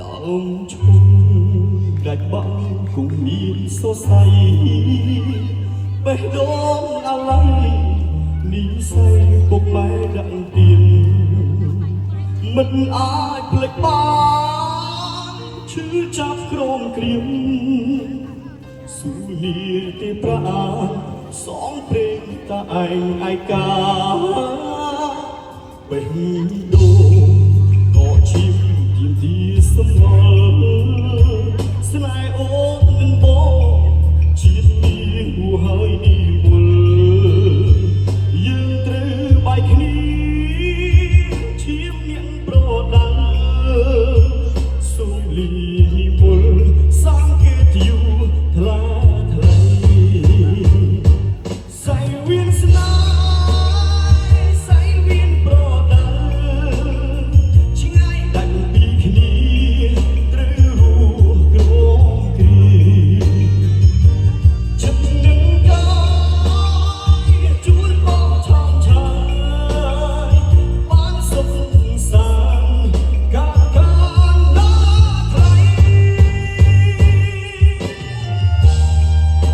ដើមឈុំដាច់បាំងគង់មានសរសៃបេះដូងអាឡ័យនិស័យពុកម៉ែដាក់ទៀនមិនអាចភ្លេចបានឈឺចាប់ក្រមគ្រាមស៊ូនីទេប្រាសងព្រេងតាឯងឯកាបេះដូងក៏ឈាមទៀមទីសំងល់ស្នេហ៍អូននឹងបងជាតិមានហួហើយនិមលយើងត្រូវបែកគ្នាឈាមអ្នកប្រដាល់សូមលីមលសាងគេទីយូថ្លាថ្លៃសៃវៀនស្នេហ៍សៃវៀនប្រដាល់ឆ្ងាយដាច់ពីគ្នាត្រូវរស់ក្រមគ្រីចិត្តនឹងកាយជួនបងឆោមឆាយបានសុខសាន្តកាកាណាថ្លៃ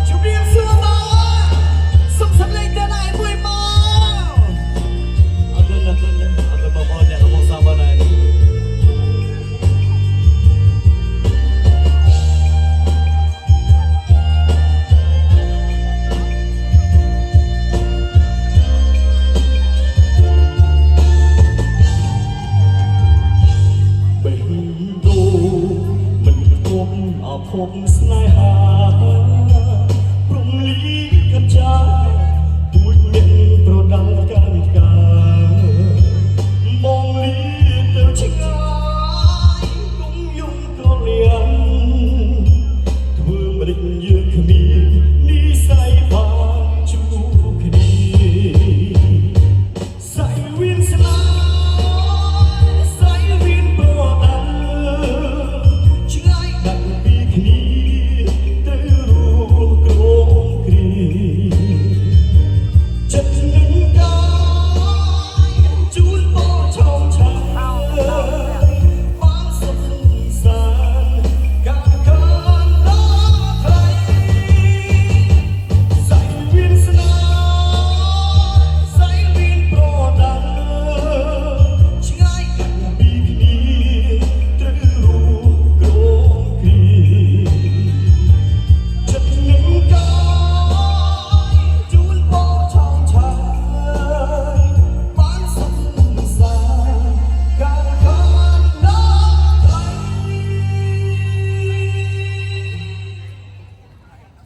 ជម្រាបសួរបងសុខសប្បាយទៅណាយមួយបងអរគុណបងអ្នកកំពុងសាប់ណាយបេះដូងមិនគប់អភពស្នេហាព្រំលី